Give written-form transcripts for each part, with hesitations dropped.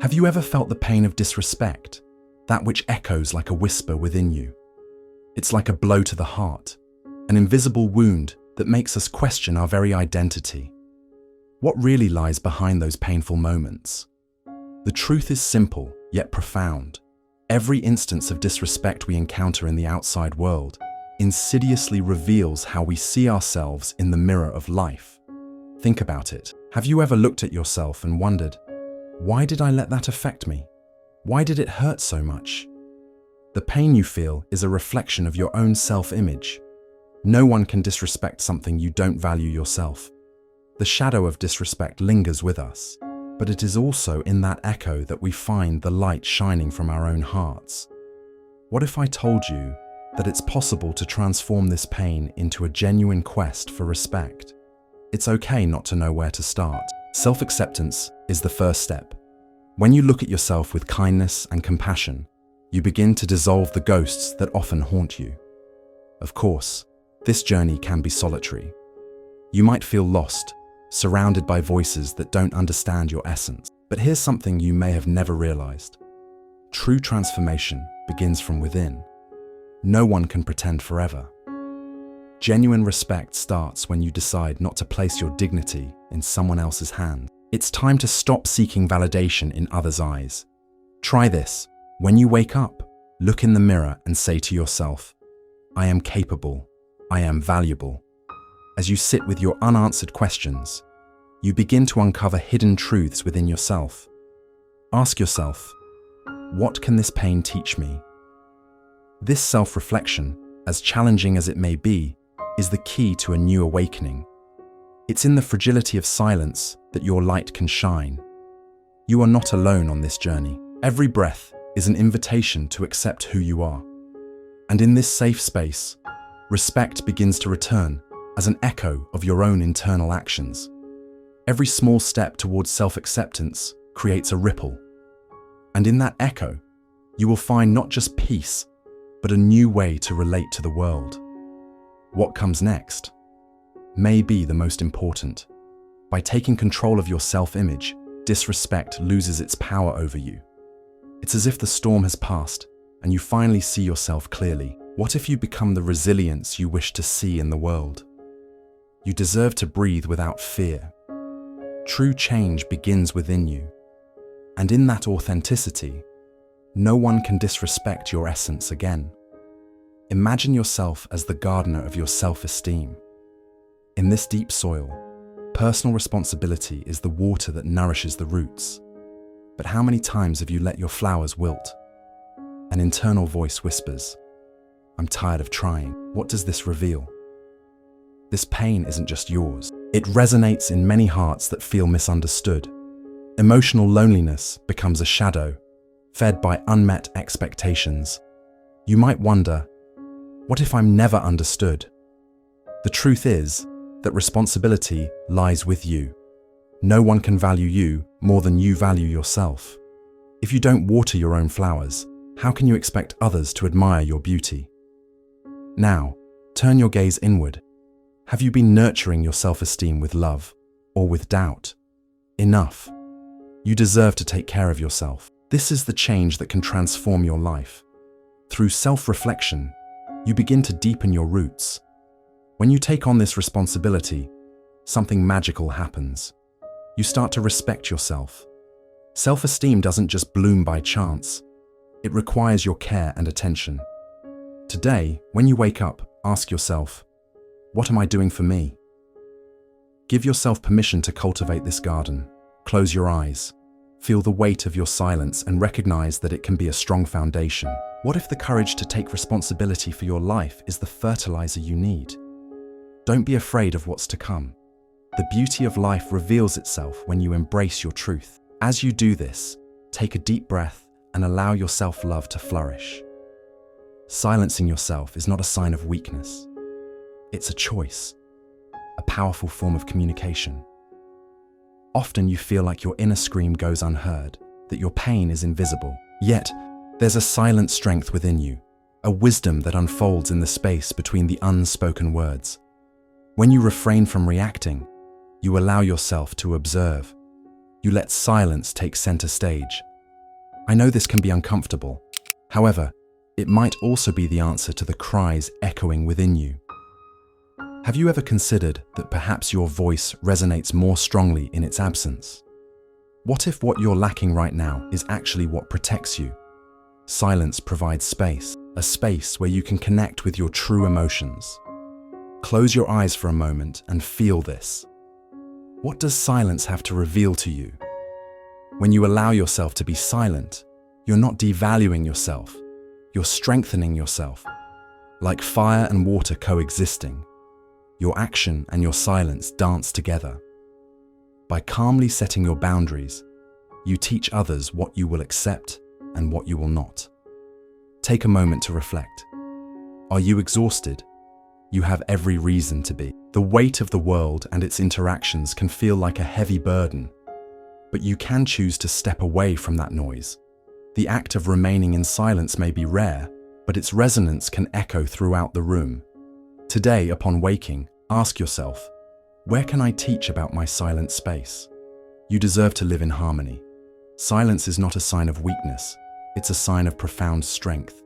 Have you ever felt the pain of disrespect, that which echoes like a whisper within you? It's like a blow to the heart, an invisible wound that makes us question our very identity. What really lies behind those painful moments? The truth is simple, yet profound. Every instance of disrespect we encounter in the outside world insidiously reveals how we see ourselves in the mirror of life. Think about it. Have you ever looked at yourself and wondered, why did I let that affect me? Why did it hurt so much? The pain you feel is a reflection of your own self-image. No one can disrespect something you don't value yourself. The shadow of disrespect lingers with us, but it is also in that echo that we find the light shining from our own hearts. What if I told you that it's possible to transform this pain into a genuine quest for respect? It's okay not to know where to start. Self-acceptance is the first step. When you look at yourself with kindness and compassion, you begin to dissolve the ghosts that often haunt you. Of course, this journey can be solitary. You might feel lost, surrounded by voices that don't understand your essence. But here's something you may have never realized. True transformation begins from within. No one can pretend forever. Genuine respect starts when you decide not to place your dignity in someone else's hands. It's time to stop seeking validation in others' eyes. Try this. When you wake up, look in the mirror and say to yourself, I am capable. I am valuable. As you sit with your unanswered questions, you begin to uncover hidden truths within yourself. Ask yourself, what can this pain teach me? This self-reflection, as challenging as it may be, is the key to a new awakening. It's in the fragility of silence that your light can shine. You are not alone on this journey. Every breath is an invitation to accept who you are. And in this safe space, respect begins to return as an echo of your own internal actions. Every small step towards self-acceptance creates a ripple. And in that echo, you will find not just peace, but a new way to relate to the world. What comes next may be the most important. By taking control of your self-image, disrespect loses its power over you. It's as if the storm has passed and you finally see yourself clearly. What if you become the resilience you wish to see in the world? You deserve to breathe without fear. True change begins within you. And in that authenticity, no one can disrespect your essence again. Imagine yourself as the gardener of your self-esteem. In this deep soil, personal responsibility is the water that nourishes the roots. But how many times have you let your flowers wilt? An internal voice whispers, I'm tired of trying. What does this reveal? This pain isn't just yours. It resonates in many hearts that feel misunderstood. Emotional loneliness becomes a shadow, fed by unmet expectations. You might wonder, what if I'm never understood? The truth is that responsibility lies with you. No one can value you more than you value yourself. If you don't water your own flowers, how can you expect others to admire your beauty? Now, turn your gaze inward. Have you been nurturing your self-esteem with love or with doubt? Enough. You deserve to take care of yourself. This is the change that can transform your life. Through self-reflection, you begin to deepen your roots. When you take on this responsibility, something magical happens. You start to respect yourself. Self-esteem doesn't just bloom by chance. It requires your care and attention. Today, when you wake up, ask yourself, what am I doing for me? Give yourself permission to cultivate this garden. Close your eyes. Feel the weight of your silence and recognize that it can be a strong foundation. What if the courage to take responsibility for your life is the fertilizer you need? Don't be afraid of what's to come. The beauty of life reveals itself when you embrace your truth. As you do this, take a deep breath and allow your self-love to flourish. Silencing yourself is not a sign of weakness. It's a choice, a powerful form of communication. Often you feel like your inner scream goes unheard, that your pain is invisible. Yet, there's a silent strength within you, a wisdom that unfolds in the space between the unspoken words. When you refrain from reacting, you allow yourself to observe. You let silence take center stage, I know this can be uncomfortable. However, it might also be the answer to the cries echoing within you. Have you ever considered that perhaps your voice resonates more strongly in its absence? What if what you're lacking right now is actually what protects you? Silence provides space, a space where you can connect with your true emotions. Close your eyes for a moment and feel this. What does silence have to reveal to you? When you allow yourself to be silent, you're not devaluing yourself, you're strengthening yourself. Like fire and water coexisting, your action and your silence dance together. By calmly setting your boundaries, you teach others what you will accept and what you will not. Take a moment to reflect. Are you exhausted? You have every reason to be. The weight of the world and its interactions can feel like a heavy burden, but you can choose to step away from that noise. The act of remaining in silence may be rare, but its resonance can echo throughout the room. Today, upon waking, ask yourself, where can I teach about my silent space? You deserve to live in harmony. Silence is not a sign of weakness, it's a sign of profound strength.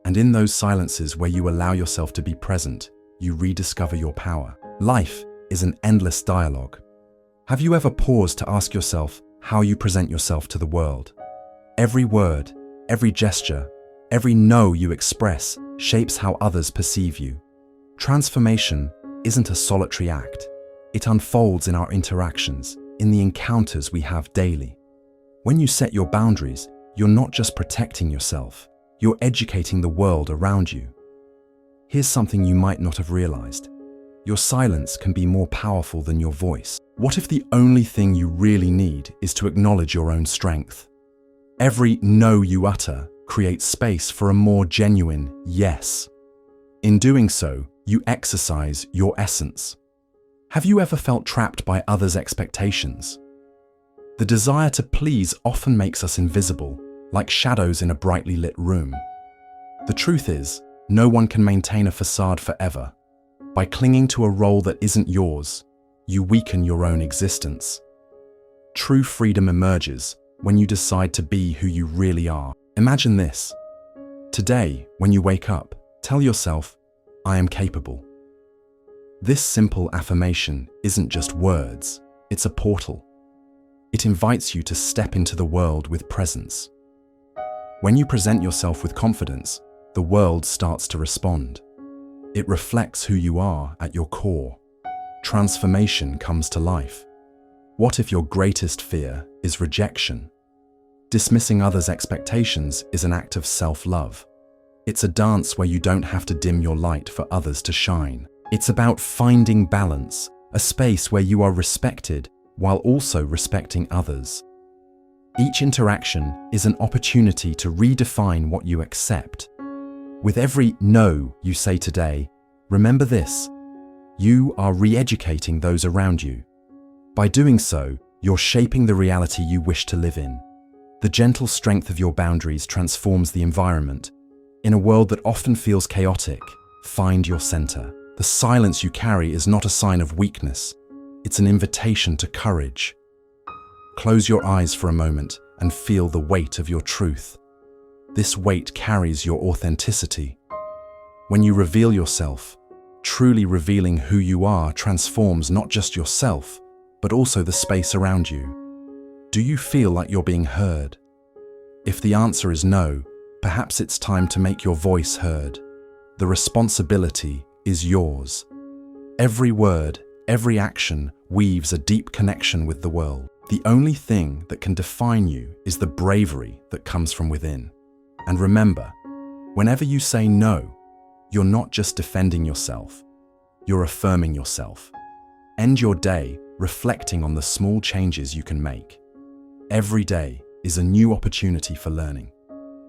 And in those silences where you allow yourself to be present, you rediscover your power. Life is an endless dialogue. Have you ever paused to ask yourself how you present yourself to the world? Every word, every gesture, every no you express shapes how others perceive you. Transformation isn't a solitary act. It unfolds in our interactions, in the encounters we have daily. When you set your boundaries, you're not just protecting yourself, you're educating the world around you. Here's something you might not have realized. Your silence can be more powerful than your voice. What if the only thing you really need is to acknowledge your own strength? Every no you utter creates space for a more genuine yes. In doing so, you exercise your essence. Have you ever felt trapped by others' expectations? The desire to please often makes us invisible, like shadows in a brightly lit room. The truth is, no one can maintain a facade forever. By clinging to a role that isn't yours, you weaken your own existence. True freedom emerges when you decide to be who you really are. Imagine this. Today, when you wake up, tell yourself, I am capable. This simple affirmation isn't just words, it's a portal. It invites you to step into the world with presence. When you present yourself with confidence, the world starts to respond. It reflects who you are at your core. Transformation comes to life. What if your greatest fear is rejection? Dismissing others' expectations is an act of self-love. It's a dance where you don't have to dim your light for others to shine. It's about finding balance, a space where you are respected while also respecting others. Each interaction is an opportunity to redefine what you accept. With every no you say today, remember this: you are re-educating those around you. By doing so, you're shaping the reality you wish to live in. The gentle strength of your boundaries transforms the environment. In a world that often feels chaotic, find your center. The silence you carry is not a sign of weakness. It's an invitation to courage. Close your eyes for a moment and feel the weight of your truth. This weight carries your authenticity. When you reveal yourself, truly revealing who you are transforms not just yourself, but also the space around you. Do you feel like you're being heard? If the answer is no, perhaps it's time to make your voice heard. The responsibility is yours. Every word, every action weaves a deep connection with the world. The only thing that can define you is the bravery that comes from within. And remember, whenever you say no, you're not just defending yourself, you're affirming yourself. End your day reflecting on the small changes you can make. Every day is a new opportunity for learning.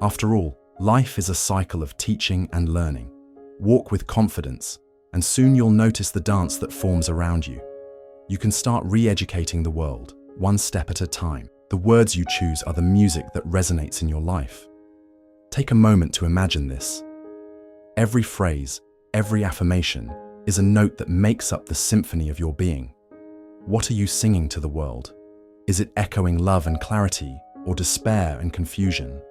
After all, life is a cycle of teaching and learning. Walk with confidence, and soon you'll notice the dance that forms around you. You can start re-educating the world, one step at a time. The words you choose are the music that resonates in your life. Take a moment to imagine this. Every phrase, every affirmation is a note that makes up the symphony of your being. What are you singing to the world? Is it echoing love and clarity, or despair and confusion.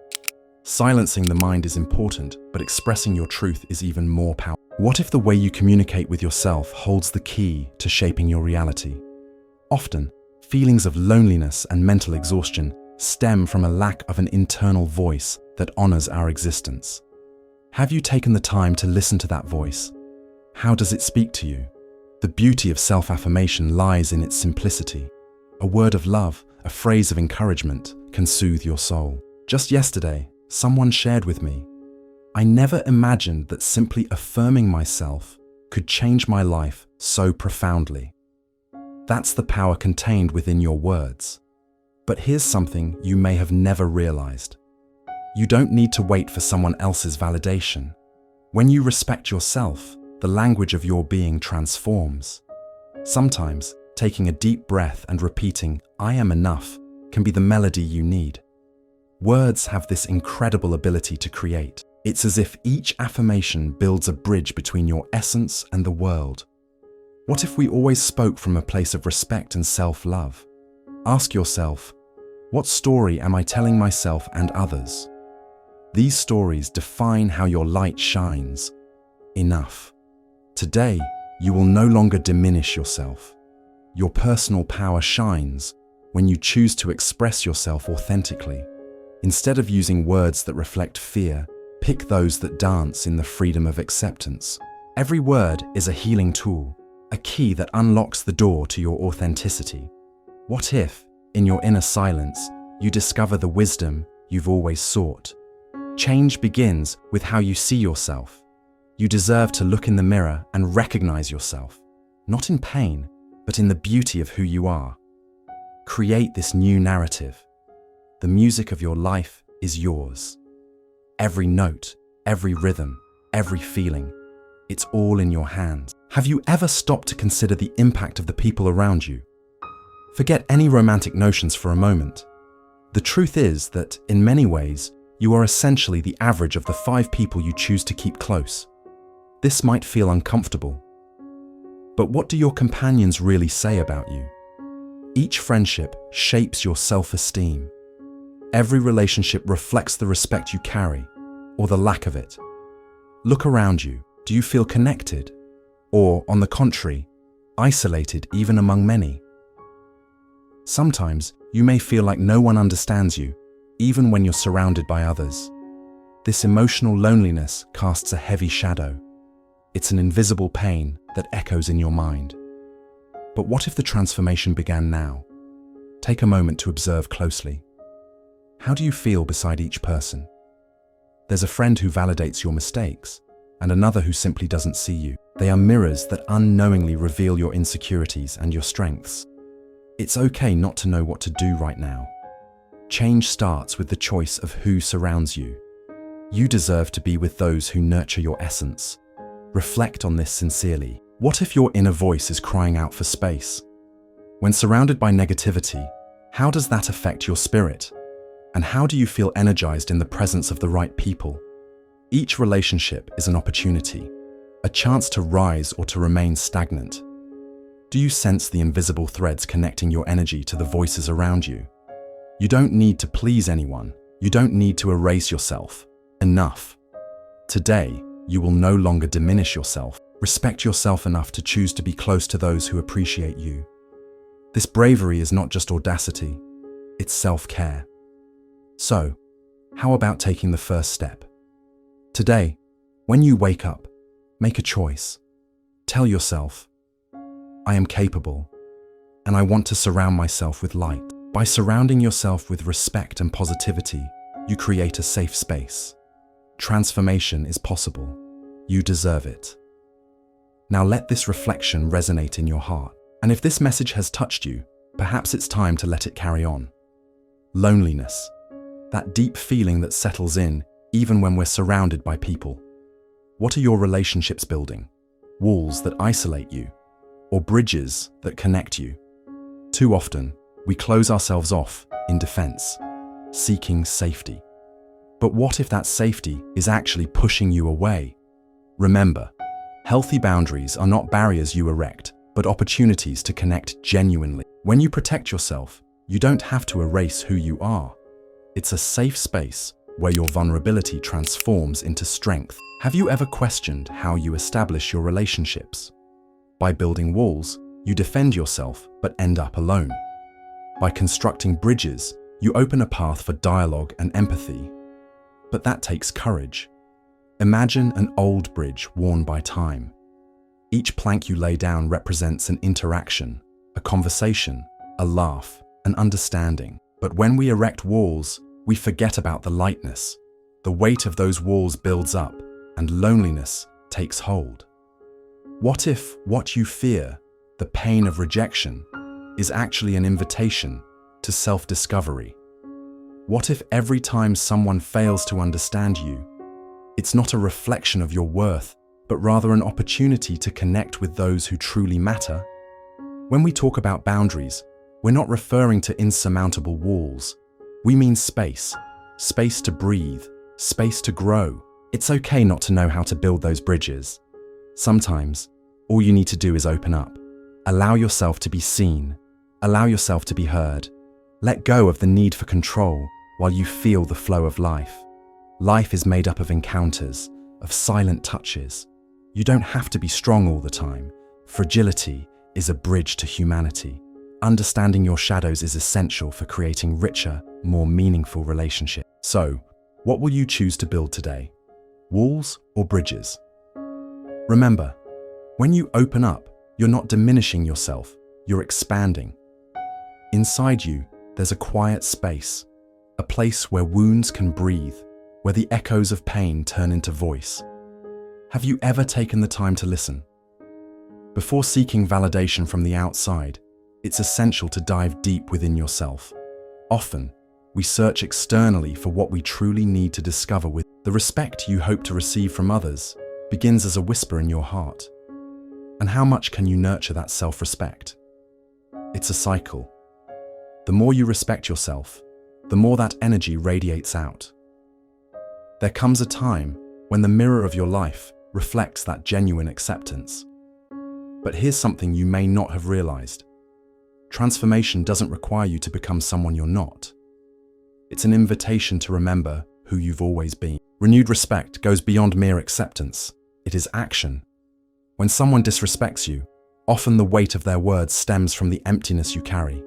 Silencing the mind is important, but expressing your truth is even more powerful. What if the way you communicate with yourself holds the key to shaping your reality? Often, feelings of loneliness and mental exhaustion stem from a lack of an internal voice that honors our existence. Have you taken the time to listen to that voice? How does it speak to you? The beauty of self-affirmation lies in its simplicity. A word of love, a phrase of encouragement can soothe your soul. Just yesterday, someone shared with me, "I never imagined that simply affirming myself could change my life so profoundly." That's the power contained within your words. But here's something you may have never realized. You don't need to wait for someone else's validation. When you respect yourself, the language of your being transforms. Sometimes, taking a deep breath and repeating, "I am enough," can be the melody you need. Words have this incredible ability to create. It's as if each affirmation builds a bridge between your essence and the world. What if we always spoke from a place of respect and self-love? Ask yourself, what story am I telling myself and others? These stories define how your light shines. Enough. Today, you will no longer diminish yourself. Your personal power shines when you choose to express yourself authentically. Instead of using words that reflect fear, pick those that dance in the freedom of acceptance. Every word is a healing tool, a key that unlocks the door to your authenticity. What if, in your inner silence, you discover the wisdom you've always sought? Change begins with how you see yourself. You deserve to look in the mirror and recognize yourself, not in pain, but in the beauty of who you are. Create this new narrative. The music of your life is yours. Every note, every rhythm, every feeling, it's all in your hands. Have you ever stopped to consider the impact of the people around you? Forget any romantic notions for a moment. The truth is that, in many ways, you are essentially the average of the 5 people you choose to keep close. This might feel uncomfortable. But what do your companions really say about you? Each friendship shapes your self-esteem. Every relationship reflects the respect you carry, or the lack of it. Look around you. Do you feel connected? Or, on the contrary, isolated even among many? Sometimes, you may feel like no one understands you, even when you're surrounded by others. This emotional loneliness casts a heavy shadow. It's an invisible pain that echoes in your mind. But what if the transformation began now? Take a moment to observe closely. How do you feel beside each person? There's a friend who validates your mistakes, and another who simply doesn't see you. They are mirrors that unknowingly reveal your insecurities and your strengths. It's okay not to know what to do right now. Change starts with the choice of who surrounds you. You deserve to be with those who nurture your essence. Reflect on this sincerely. What if your inner voice is crying out for space? When surrounded by negativity, how does that affect your spirit? And how do you feel energized in the presence of the right people? Each relationship is an opportunity, a chance to rise or to remain stagnant. Do you sense the invisible threads connecting your energy to the voices around you? You don't need to please anyone. You don't need to erase yourself. Enough. Today, you will no longer diminish yourself. Respect yourself enough to choose to be close to those who appreciate you. This bravery is not just audacity, it's self-care. So, how about taking the first step? Today, when you wake up, make a choice. Tell yourself, "I am capable, and I want to surround myself with light." By surrounding yourself with respect and positivity, you create a safe space. Transformation is possible. You deserve it. Now let this reflection resonate in your heart. And if this message has touched you, perhaps it's time to let it carry on. Loneliness. That deep feeling that settles in even when we're surrounded by people. What are your relationships building? Walls that isolate you, or bridges that connect you? Too often, we close ourselves off in defense, seeking safety. But what if that safety is actually pushing you away? Remember, healthy boundaries are not barriers you erect, but opportunities to connect genuinely. When you protect yourself, you don't have to erase who you are. It's a safe space where your vulnerability transforms into strength. Have you ever questioned how you establish your relationships? By building walls, you defend yourself but end up alone. By constructing bridges, you open a path for dialogue and empathy. But that takes courage. Imagine an old bridge worn by time. Each plank you lay down represents an interaction, a conversation, a laugh, an understanding. But when we erect walls, we forget about the lightness. The weight of those walls builds up, and loneliness takes hold. What if what you fear, the pain of rejection, is actually an invitation to self-discovery? What if every time someone fails to understand you, it's not a reflection of your worth, but rather an opportunity to connect with those who truly matter? When we talk about boundaries, we're not referring to insurmountable walls. We mean space. Space to breathe, space to grow. It's okay not to know how to build those bridges. Sometimes, all you need to do is open up. Allow yourself to be seen. Allow yourself to be heard. Let go of the need for control while you feel the flow of life. Life is made up of encounters, of silent touches. You don't have to be strong all the time. Fragility is a bridge to humanity. Understanding your shadows is essential for creating richer, more meaningful relationships. So, what will you choose to build today? Walls or bridges? Remember, when you open up, you're not diminishing yourself, you're expanding. Inside you, there's a quiet space, a place where wounds can breathe, where the echoes of pain turn into voice. Have you ever taken the time to listen? Before seeking validation from the outside, it's essential to dive deep within yourself. Often, we search externally for what we truly need to discover with. The respect you hope to receive from others begins as a whisper in your heart. And how much can you nurture that self-respect? It's a cycle. The more you respect yourself, the more that energy radiates out. There comes a time when the mirror of your life reflects that genuine acceptance. But here's something you may not have realized. Transformation doesn't require you to become someone you're not. It's an invitation to remember who you've always been. Renewed respect goes beyond mere acceptance. It is action. When someone disrespects you, often the weight of their words stems from the emptiness you carry.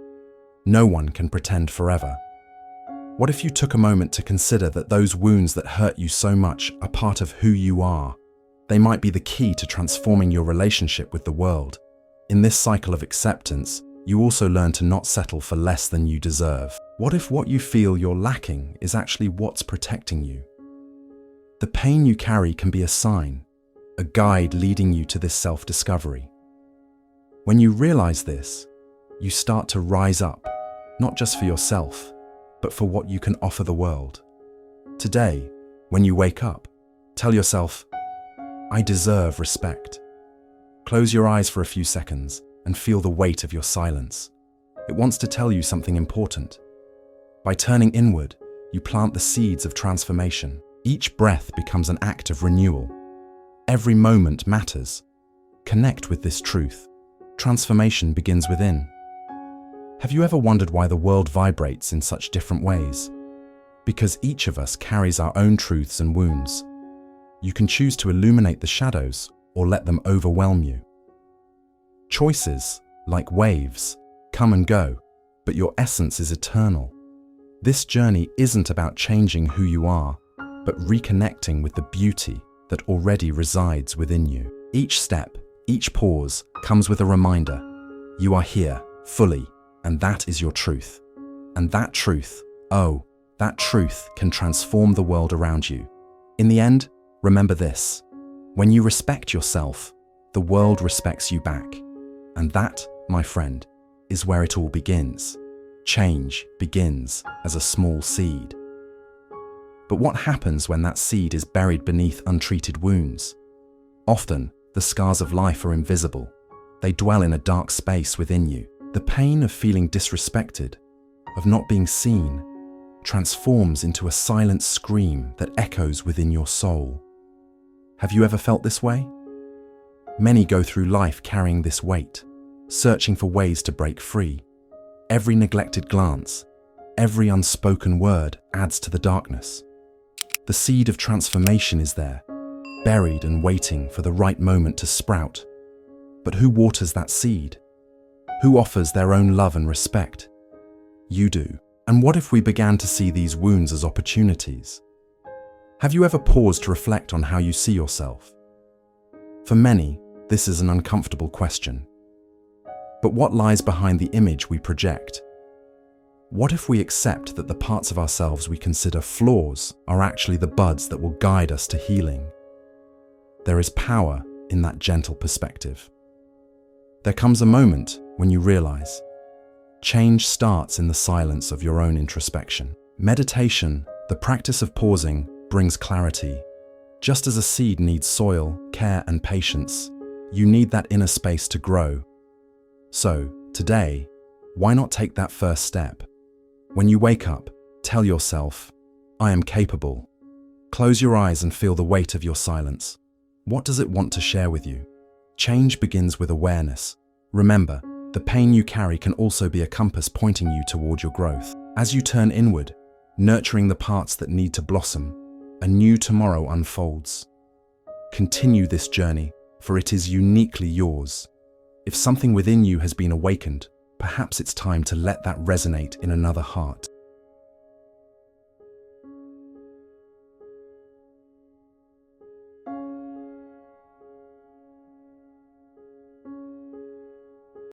No one can pretend forever. What if you took a moment to consider that those wounds that hurt you so much are part of who you are? They might be the key to transforming your relationship with the world. In this cycle of acceptance, you also learn to not settle for less than you deserve. What if what you feel you're lacking is actually what's protecting you? The pain you carry can be a sign, a guide leading you to this self-discovery. When you realize this, you start to rise up, not just for yourself, but for what you can offer the world. Today, when you wake up, tell yourself, I deserve respect. Close your eyes for a few seconds and feel the weight of your silence. It wants to tell you something important. By turning inward, you plant the seeds of transformation. Each breath becomes an act of renewal. Every moment matters. Connect with this truth. Transformation begins within. Have you ever wondered why the world vibrates in such different ways? Because each of us carries our own truths and wounds. You can choose to illuminate the shadows or let them overwhelm you. Choices, like waves, come and go, but your essence is eternal. This journey isn't about changing who you are, but reconnecting with the beauty that already resides within you. Each step, each pause comes with a reminder. You are here, fully, and that is your truth. And that truth, that truth can transform the world around you. In the end, remember this. When you respect yourself, the world respects you back. And that, my friend, is where it all begins. Change begins as a small seed. But what happens when that seed is buried beneath untreated wounds? Often, the scars of life are invisible. They dwell in a dark space within you. The pain of feeling disrespected, of not being seen, transforms into a silent scream that echoes within your soul. Have you ever felt this way? Many go through life carrying this weight, searching for ways to break free. Every neglected glance, every unspoken word adds to the darkness. The seed of transformation is there, buried and waiting for the right moment to sprout. But who waters that seed? Who offers their own love and respect? You do. And what if we began to see these wounds as opportunities? Have you ever paused to reflect on how you see yourself? For many, this is an uncomfortable question. But what lies behind the image we project? What if we accept that the parts of ourselves we consider flaws are actually the buds that will guide us to healing? There is power in that gentle perspective. There comes a moment when you realize change starts in the silence of your own introspection. Meditation, the practice of pausing, brings clarity. Just as a seed needs soil, care, and patience, you need that inner space to grow. So, today, why not take that first step? When you wake up, tell yourself, I am capable. Close your eyes and feel the weight of your silence. What does it want to share with you? Change begins with awareness. Remember, the pain you carry can also be a compass pointing you toward your growth. As you turn inward, nurturing the parts that need to blossom, a new tomorrow unfolds. Continue this journey, for it is uniquely yours. If something within you has been awakened, perhaps it's time to let that resonate in another heart.